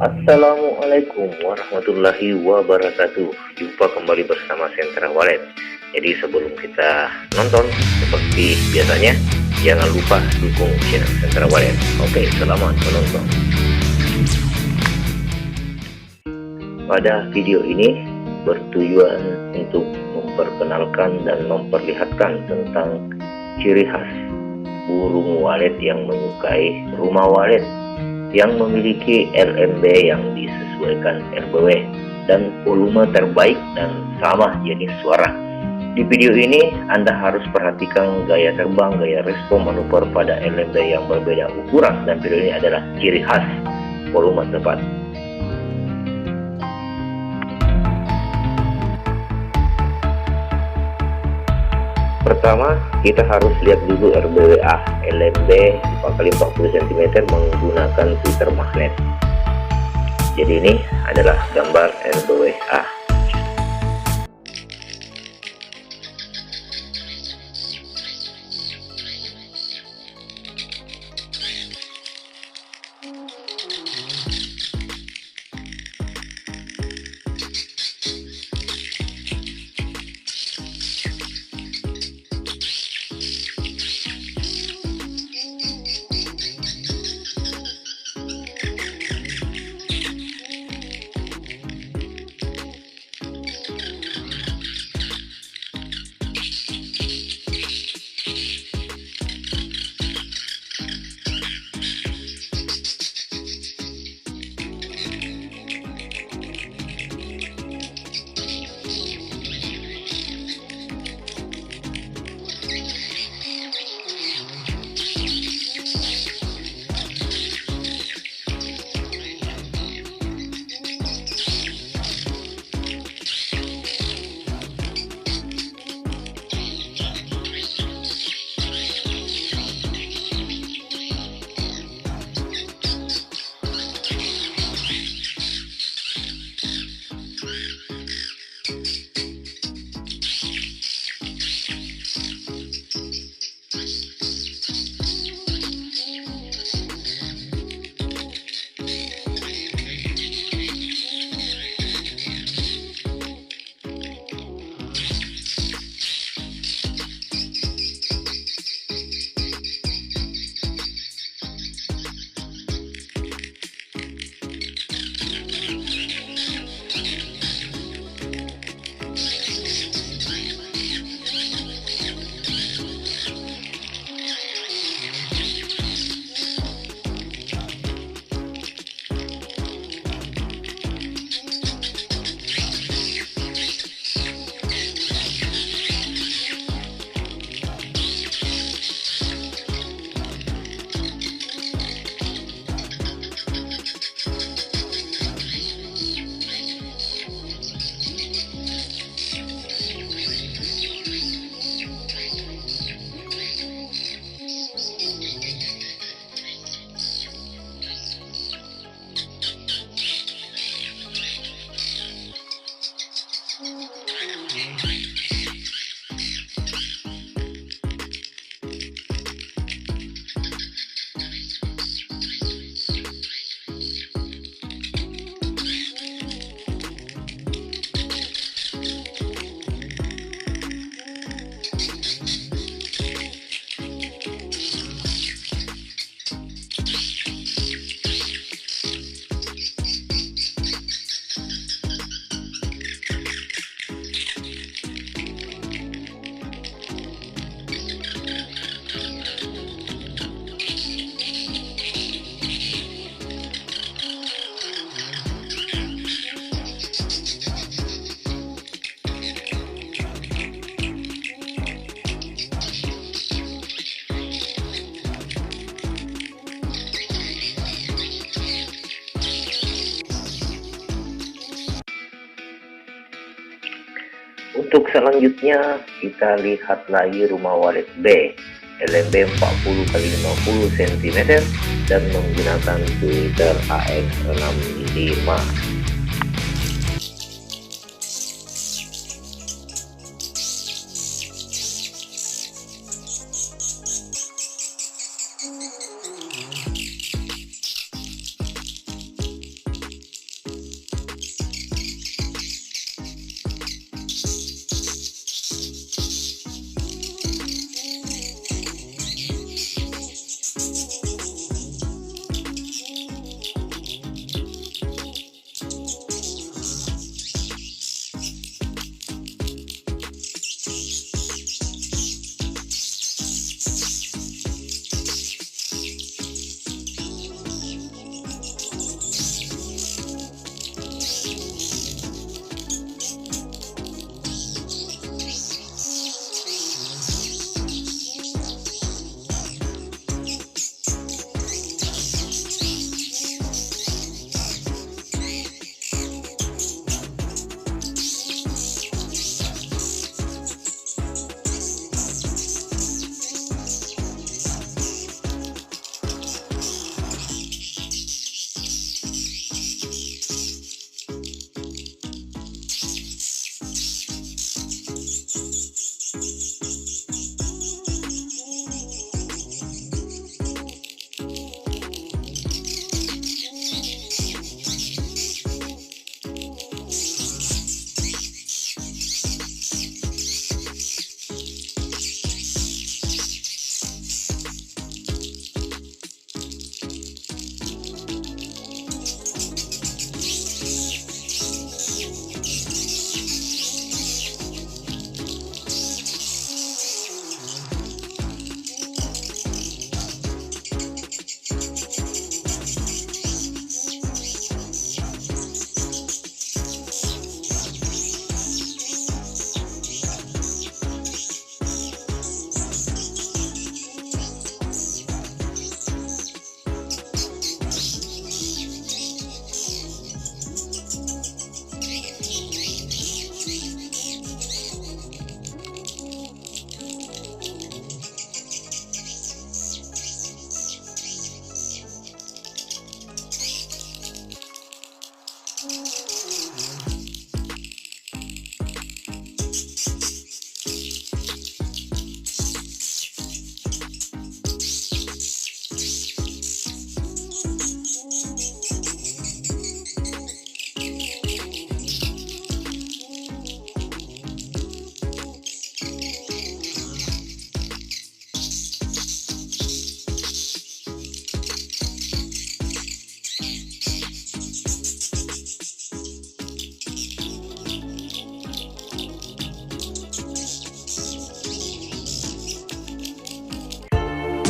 Assalamualaikum warahmatullahi wabarakatuh. Jumpa kembali bersama SECARA Walet. Jadi sebelum kita nonton seperti biasanya, jangan lupa dukung channel SECARA Walet. Oke, selamat menonton. Pada video ini bertujuan untuk memperkenalkan dan memperlihatkan tentang ciri khas burung walet yang menyukai rumah walet, yang memiliki LMB yang disesuaikan RBW dan volume terbaik dan sama jenis suara. Di video ini Anda harus perhatikan gaya terbang, gaya respon manuver pada LMB yang berbeda ukuran, dan video ini adalah ciri khas volume tepat. Pertama, kita harus lihat dulu RBWA. LMB 4x40 cm menggunakan filter magnet. Jadi ini adalah gambar RBWA. Untuk selanjutnya kita lihat lagi rumah walet B, LMB 40x50 cm dan menggunakan filter AX65.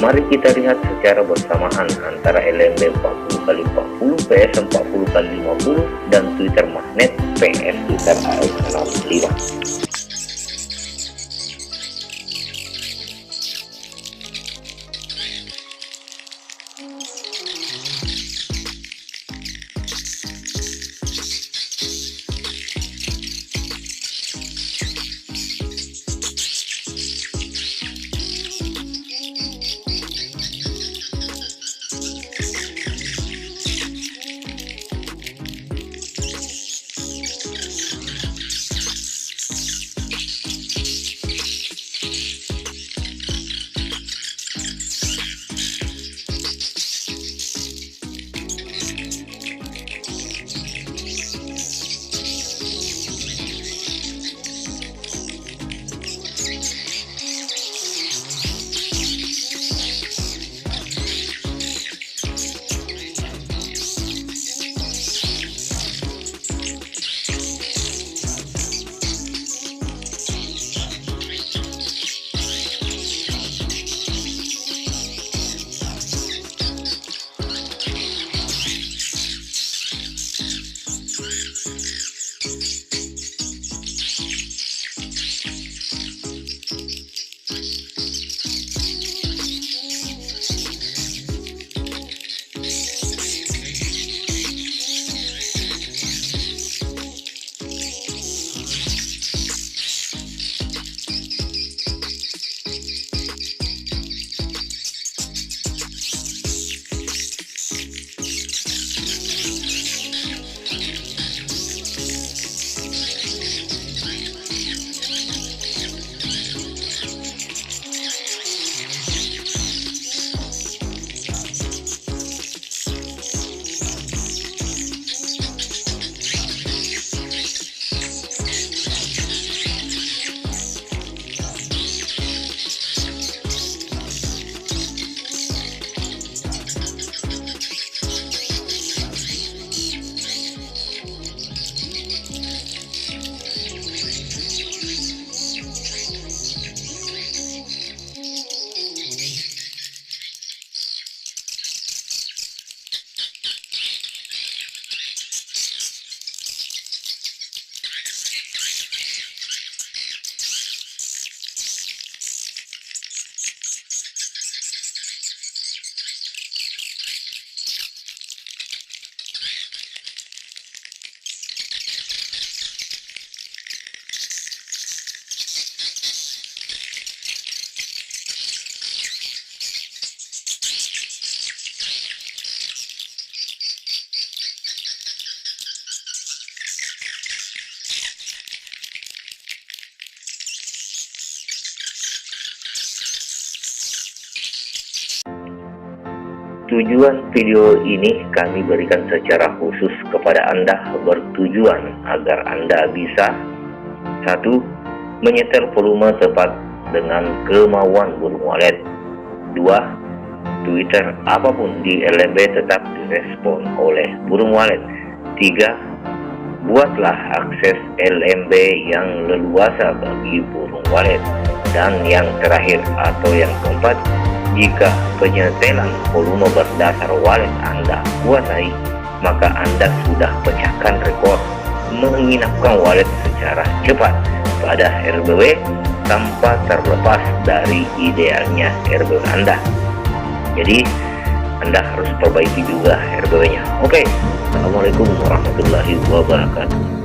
Mari kita lihat secara bersamaan antara LMB 40x40, PS 40x50, dan Twitter magnet PS Twitter AX65. Tujuan video ini kami berikan secara khusus kepada Anda bertujuan agar Anda bisa 1. Menyetel volume tepat dengan kemauan burung walet. 2. Twitter apapun di LMB tetap direspon oleh burung walet. 3. Buatlah akses LMB yang leluasa bagi burung walet. Dan yang terakhir atau yang keempat, jika penyetelan volume berdasar walet Anda kuasai, maka Anda sudah pecahkan rekor menginapkan walet secara cepat pada RBW tanpa terlepas dari idealnya RBW Anda. Jadi Anda harus perbaiki juga RBW-nya. Oke, Assalamualaikum warahmatullahi wabarakatuh.